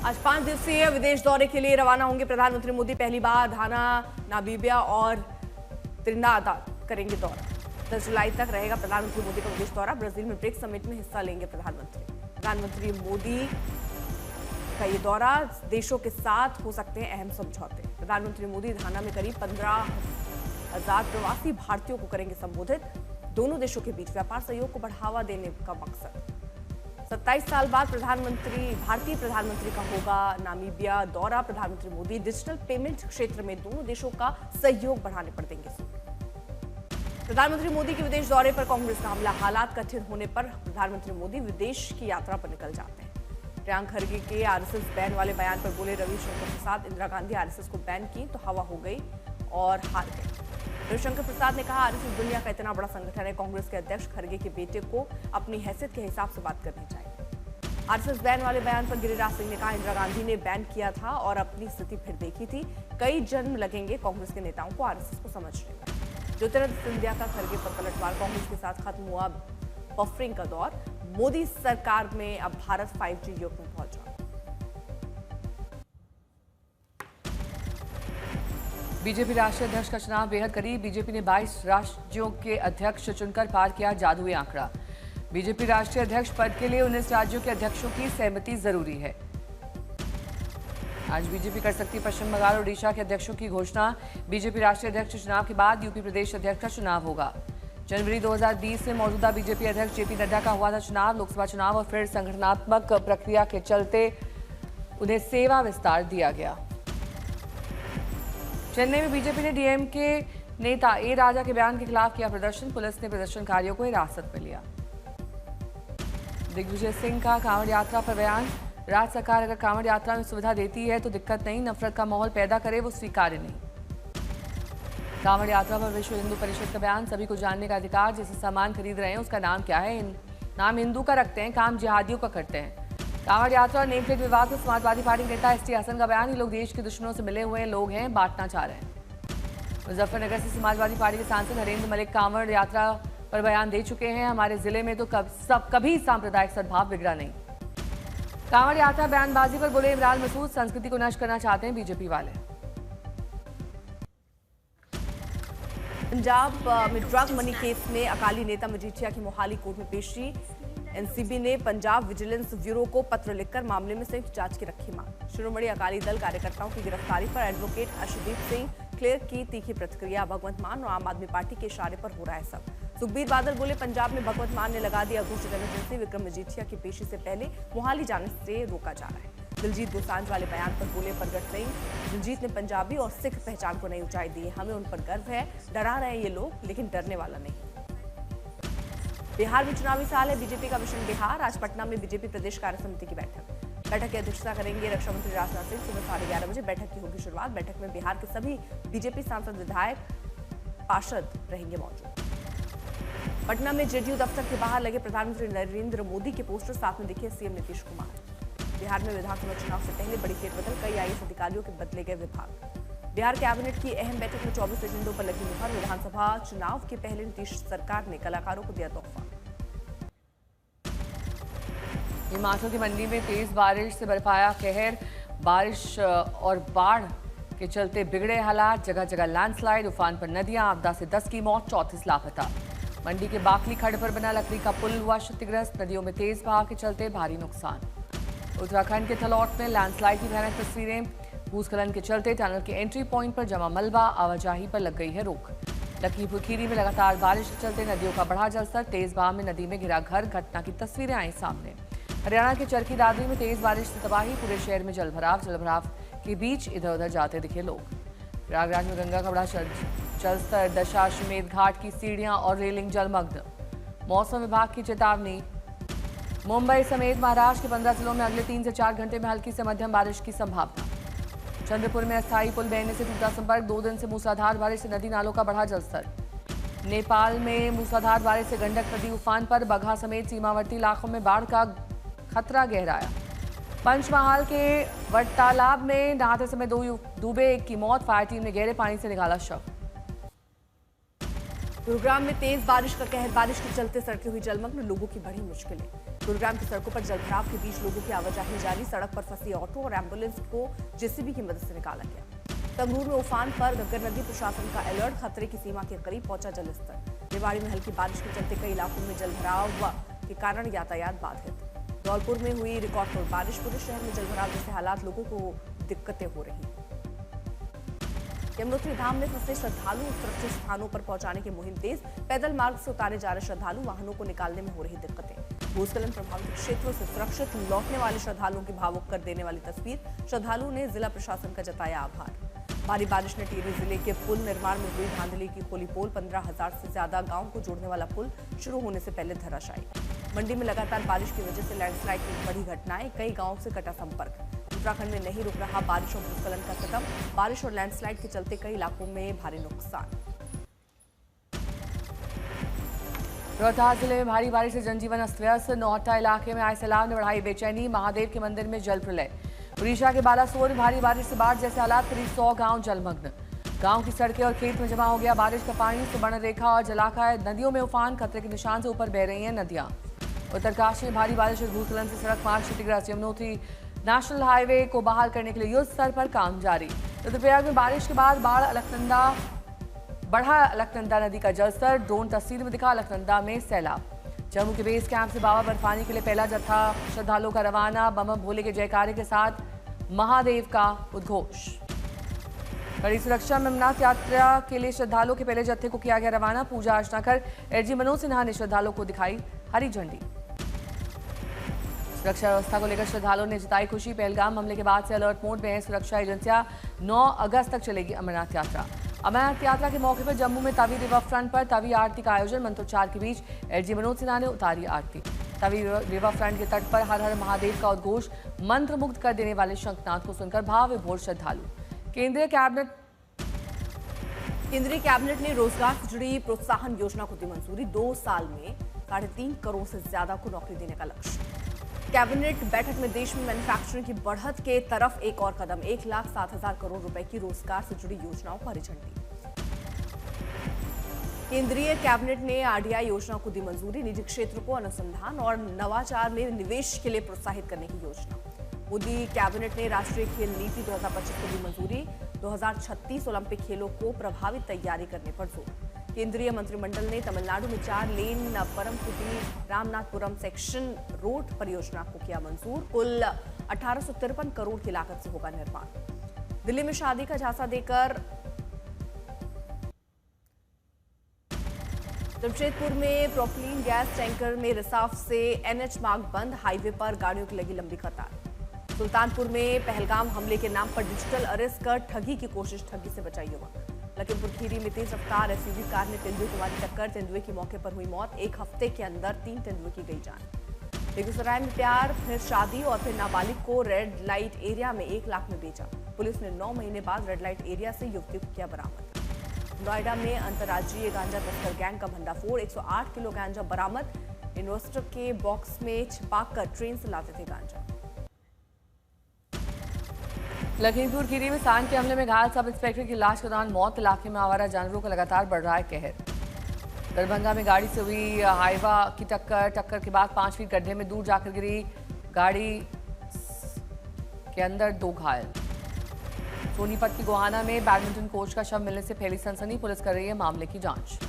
आज 5 दिवसीय विदेश दौरे के लिए रवाना होंगे प्रधानमंत्री मोदी। पहली बार घाना, नामीबिया और त्रिनिदाद करेंगे दौरा। 10 जुलाई तक रहेगा प्रधानमंत्री मोदी का विदेश दौरा। ब्राजील में ब्रिक्स समिट में हिस्सा लेंगे प्रधानमंत्री मोदी का ये दौरा। देशों के साथ हो सकते हैं अहम समझौते। प्रधानमंत्री मोदी घाना में करीब 15,000 प्रवासी भारतीयों को करेंगे संबोधित। दोनों देशों के बीच व्यापार सहयोग को बढ़ावा देने का मकसद। 27 साल बाद भारतीय प्रधानमंत्री का होगा नामीबिया दौरा। प्रधानमंत्री मोदी डिजिटल पेमेंट क्षेत्र में दोनों देशों का सहयोग बढ़ाने पर देंगे जोर। प्रधानमंत्री मोदी के विदेश दौरे पर कांग्रेस का हमला। हालात कठिन होने पर प्रधानमंत्री मोदी विदेश की यात्रा पर निकल जाते हैं। प्रियंका खरगे के आरएसएस बैन वाले बयान पर बोले रविशंकर प्रसाद, इंदिरा गांधी आरएसएस को बैन की तो हवा हो गई और हार गए। रविशंकर प्रसाद ने कहा, आरएसएस दुनिया का इतना बड़ा संगठन है, कांग्रेस के अध्यक्ष खरगे के बेटे को अपनी हैसियत के हिसाब से बात करनी चाहिए। आरएसएस बैन वाले बयान पर गिरिराज सिंह ने कहा, इंदिरा गांधी ने बैन किया था और अपनी स्थिति फिर देखी थी। कई जन्म लगेंगे कांग्रेस के नेताओं को आरएसएस को समझने का। ज्योतिरादित्य सिंधिया का खरगे पर पलटवार। कांग्रेस के साथ खत्म हुआ बफरिंग का दौर। मोदी सरकार में अब भारत 5G युग में पहुंचा। बीजेपी राष्ट्रीय अध्यक्ष का चुनाव बेहद करीब। बीजेपी ने 22 राज्यों के अध्यक्ष चुनकर पार किया जादुई आंकड़ा। बीजेपी राष्ट्रीय अध्यक्ष पद के लिए 19 राज्यों के अध्यक्षों की सहमति जरूरी है। आज बीजेपी कर सकती है पश्चिम बंगाल और ओडिशा के अध्यक्षों की घोषणा। बीजेपी राष्ट्रीय अध्यक्ष चुनाव के बाद यूपी प्रदेश अध्यक्ष का चुनाव होगा। जनवरी 2020 में मौजूदा बीजेपी अध्यक्ष जेपी नड्डा का हुआ था चुनाव। लोकसभा चुनाव और फिर संगठनात्मक प्रक्रिया के चलते उन्हें सेवा विस्तार दिया गया। चेन्नई में बीजेपी ने डीएमके नेता ए राजा के बयान के खिलाफ किया प्रदर्शन। पुलिस ने प्रदर्शनकारियों को हिरासत में लिया। दिग्विजय सिंह का कांवड़ यात्रा पर बयान। राज्य सरकार अगर कांवड़ यात्रा में सुविधा देती है तो दिक्कत नहीं, नफरत का माहौल पैदा करे वो स्वीकार्य नहीं। कांवड़ यात्रा पर विश्व हिंदू परिषद का बयान। सभी को जानने का अधिकार। जिसे सामान खरीद रहे हैं उसका नाम क्या है? नाम हिंदू का रखते हैं, काम जिहादियों का करते हैं। कांवड़ यात्रा और नेम प्लेट विवाद में समाजवादी पार्टी नेता एसटी हसन का बयान। ये लोग देश के दुश्मनों से मिले हुए लोग हैं, बांटना चाह रहे हैं। मुजफ्फरनगर से समाजवादी पार्टी के सांसद नरेंद्र मलिक कांवड़ यात्रा पर बयान दे चुके हैं। हमारे जिले में तो कभी सांप्रदायिक सद्भाव बिगड़ा नहीं। कांवड़ यात्रा बयानबाजी पर बोले इमरान मसूद, संस्कृति को नष्ट करना चाहते हैं बीजेपी वाले। पंजाब में ड्रग मनी केस में अकाली नेता मजीठिया की मोहाली कोर्ट में पेशी। एनसीबी ने पंजाब विजिलेंस ब्यूरो को पत्र लिखकर मामले में संयुक्त जांच की रखी मांग। शिरोमणि अकाली दल कार्यकर्ताओं की गिरफ्तारी पर एडवोकेट अर्शदीप सिंह क्लेर की तीखी प्रतिक्रिया। भगवंत मान और आम आदमी पार्टी के इशारे पर हो रहा है सब। सुखबीर बादल बोले, पंजाब में भगवंत मान ने लगा दिया घोषित इमरजेंसी। विक्रम मजीठिया की पेशी से पहले मोहाली जाने से रोका जा रहा है। दिलजीत दोसांझ वाले बयान पर बोले प्रगट सिंह, दिलजीत ने पंजाबी और सिख पहचान को नई ऊंचाई दी। हमें उन पर गर्व है। डरा रहे हैं ये लोग, लेकिन डरने वाला नहीं। बिहार में चुनावी साल है, बीजेपी का मिशन बिहार। आज पटना में बीजेपी प्रदेश कार्य समिति की बैठक की अध्यक्षता करेंगे रक्षा मंत्री राजनाथ सिंह। सुबह 11:30 बजे बैठक की होगी शुरुआत। बैठक में बिहार के सभी बीजेपी सांसद, विधायक, पार्षद रहेंगे मौजूद। पटना में जेडीयू दफ्तर के बाहर लगे प्रधानमंत्री नरेंद्र मोदी के पोस्टर, साथ में दिखे सीएम नीतीश कुमार। बिहार में विधानसभा चुनाव से पहले बड़ी फेरबदल, कई आईएएस अधिकारियों के बदले गए विभाग। बिहार कैबिनेट की अहम बैठक में 24 एजेंडों पर लगी मुहर। विधानसभा चुनाव के पहले नीतीश सरकार ने कलाकारों को दिया तोहफा। हिमाचल की मंडी में तेज बारिश से बरपाया कहर। बारिश और बाढ़ के चलते बिगड़े हालात, जगह जगह लैंडस्लाइड, उफान पर नदियां। आपदा से 10 की मौत, 34 लापता। मंडी के बाकली खड्ड पर बना लकड़ी का पुल हुआ क्षतिग्रस्त। नदियों में तेज बहाव के चलते भारी नुकसान। उत्तराखंड के थलौट में लैंडस्लाइड की भयानक तस्वीरें। भूस्खलन के चलते टनल के एंट्री पॉइंट पर जमा मलबा, आवाजाही पर लग गई है रोक। लखीमपुर खीरी में लगातार बारिश के चलते नदियों का बढ़ा जलस्तर। तेज बहाव में नदी में गिरा घर, घटना की तस्वीरें आई सामने। हरियाणा के चरखी दादरी में तेज बारिश से तबाही। पूरे शहर में जलभराव के बीच इधर उधर जाते दिखे लोग। प्रयागराज में गंगा का बढ़ा जलस्तर। दशाश्वमेध घाट की सीढ़ियां और रेलिंग जलमग्न। मौसम विभाग की चेतावनी। मुंबई समेत महाराष्ट्र के 15 जिलों में अगले 3 से 4 घंटे में हल्की से मध्यम बारिश की संभावना। चंद्रपुर में अस्थायी पुल बहने से टूटा संपर्क। 2 दिन से मूसलाधार बारिश से नदी नालों का बढ़ा जलस्तर। नेपाल में मूसलाधार बारिश से गंडक नदी उफान पर। बगहा समेत सीमावर्ती इलाकों में बाढ़ का खतरा गहराया। पंचमहाल के वट तालाब में नहाते समय 2 डूबे, 1 की मौत। फायर टीम ने गहरे पानी से निकाला शव। गुरुग्राम में तेज बारिश का कहर। बारिश के चलते सड़कें हुई जलमग्न, लोगों की बड़ी मुश्किलें। गुरुग्राम की सड़कों पर जलभराव के बीच लोगों की आवाजाही जारी। सड़क पर फंसी ऑटो और एम्बुलेंस को जेसीबी की मदद से निकाला गया। तंगूर में उफान पर घग्गर नदी, प्रशासन का अलर्ट। खतरे की सीमा के करीब पहुंचा जलस्तर। रेवाड़ी में हल्की बारिश के चलते कई इलाकों में जलभराव के कारण यातायात बाधित। धौलपुर में हुई रिकॉर्ड तोड़ बारिश। पूरे शहर में जलभराव जैसे हालात, लोगों को दिक्कतें हो रही। यमुनोत्री धाम में फंसे श्रद्धालु सुरक्षित स्थानों पर पहुंचाने की मुहिम तेज। पैदल मार्ग से उतारे जा रहे श्रद्धालु, वाहनों को निकालने में हो रही दिक्कतें। भूस्खलन प्रभावित क्षेत्रों से सुरक्षित लौटने वाले श्रद्धालुओं की भावुक कर देने वाली तस्वीर। श्रद्धालुओं ने जिला प्रशासन का जताया आभार। भारी बारिश ने टिहरी जिले के पुल निर्माण में हुई धांधली की खोली पोल। 15,000 से ज्यादा गांव को जोड़ने वाला पुल शुरू होने से पहले धराशायी। मंडी में लगातार बारिश की वजह से लैंडस्लाइड की बड़ी घटनाएं। कई गांवों से कटा संपर्क। उत्तराखंड में नहीं रुक रहा बारिश और भूस्खलन का सितम। बारिश और लैंडस्लाइड के चलते कई इलाकों में भारी नुकसान। रोहतास जिले में भारी बारिश से जनजीवन अस्त व्यस्त। नौहट्टा इलाके में आए सैलाब ने बढ़ाई बेचैनी। महादेव के मंदिर में जल प्रलय। उड़ीसा के बालासोर में भारी बारिश से बाढ़ जैसे हालात। करीब 100 गांव जलमग्न। गांव की सड़कें और खेत में जमा हो गया बारिश का पानी। सुवर्ण रेखा और जलाखय नदियों में उफान। खतरे के निशान से ऊपर बह रही हैं नदियां। उत्तरकाशी में भारी बारिश और भूस्खलन से सड़क मार्ग क्षतिग्रस्त। यमुनोत्री नेशनल हाईवे को बहाल करने के लिए युद्ध स्तर पर काम जारी। रुद्रप्रयाग में बारिश के बाद बढ़ा अलकनंदा नदी का जलस्तर। ड्रोन तस्वीर में दिखा अलकनंदा में सैलाब। जम्मू के बेस कैंप से बाबा बर्फानी के लिए पहला जत्था श्रद्धालुओं का रवाना। बम भोले के जयकारे के साथ महादेव का उद्घोष। कड़ी सुरक्षा में अमरनाथ यात्रा के लिए श्रद्धालुओं के पहले जत्थे को किया गया रवाना। पूजा अर्चना कर एडजी मनोज सिन्हा ने श्रद्धालुओं को दिखाई हरी झंडी। सुरक्षा व्यवस्था को लेकर श्रद्धालुओं ने जताई खुशी। पहलगाम हमले के बाद से अलर्ट मोड में है सुरक्षा एजेंसियां। 9 अगस्त तक चलेगी अमरनाथ यात्रा। अमरनाथ यात्रा के मौके पर जम्मू में तवी रिवर फ्रंट पर तवी आरती का आयोजन। मंत्रोच्चार के बीच एडजी मनोज सिन्हा ने उतारी आरती। तवी रिवर फ्रंट के तट पर हर हर महादेव का उद्घोष। मंत्र मुग्ध कर देने वाले शंखनाद को सुनकर भाव विभोर श्रद्धालु। केंद्रीय कैबिनेट ने रोजगार से जुड़ी प्रोत्साहन योजना को दी मंजूरी। 2 साल में 3.5 करोड़ से ज्यादा को नौकरी देने का लक्ष्य। कैबिनेट बैठक में देश में मैन्युफैक्चरिंग की बढ़त के तरफ एक और कदम। 1,07,000 करोड़ रुपए की रोजगार से जुड़ी योजनाओं को हरी झंडी। केंद्रीय कैबिनेट ने आरडीआई योजना को दी मंजूरी। निजी क्षेत्र को अनुसंधान और नवाचार में निवेश के लिए प्रोत्साहित करने की योजना। मोदी कैबिनेट ने राष्ट्रीय खेल नीति 2025 को दी मंजूरी। 2036 ओलंपिक खेलों को प्रभावी तैयारी करने पर जोर। केंद्रीय मंत्रिमंडल ने तमिलनाडु में 4 लेन परमकुटी रामनाथपुरम सेक्शन रोड परियोजना को किया मंजूर। कुल 1853 करोड़ की लागत से होगा निर्माण। दिल्ली में शादी का झांसा देकर जमशेदपुर में प्रोपलीन गैस टैंकर में रिसाव से एनएच मार्ग बंद। हाईवे पर गाड़ियों की लगी लंबी कतार। सुल्तानपुर में पहलगाम हमले के नाम पर डिजिटल अरेस्ट कर ठगी की कोशिश। ठगी से बचा युवक। लखीमपुर खीरी में तेज रफ्तार एसयूवी कार ने तेंदुए को मारी टक्कर। तेंदुए की मौके पर हुई मौत। 1 हफ्ते के अंदर 3 तेंदुए की गई जान। बेगूसराय में प्यार, फिर शादी और फिर नाबालिग को रेड लाइट एरिया में 1 लाख में बेचा। पुलिस ने 9 महीने बाद रेड लाइट एरिया से युवती को किया बरामद। नोएडा में अंतर्राज्यीय गांजा तस्कर गैंग का भंडाफोड़। 108 किलो गांजा बरामद। इन्वेस्टर के बॉक्स में छिपाकर ट्रेन से लाते थे गांजा। लखीमपुर खीरी में सांड के हमले में घायल सब इंस्पेक्टर की लाश के दौरान मौत। इलाके में आवारा जानवरों का लगातार बढ़ रहा है कहर। दरभंगा में गाड़ी से हुई हाईवा की टक्कर के बाद 5 फीट गड्ढे में दूर जाकर गिरी गाड़ी के अंदर 2 घायल। सोनीपत की गोहाना में बैडमिंटन कोच का शव मिलने से फैली सनसनी। पुलिस कर रही है मामले की जांच।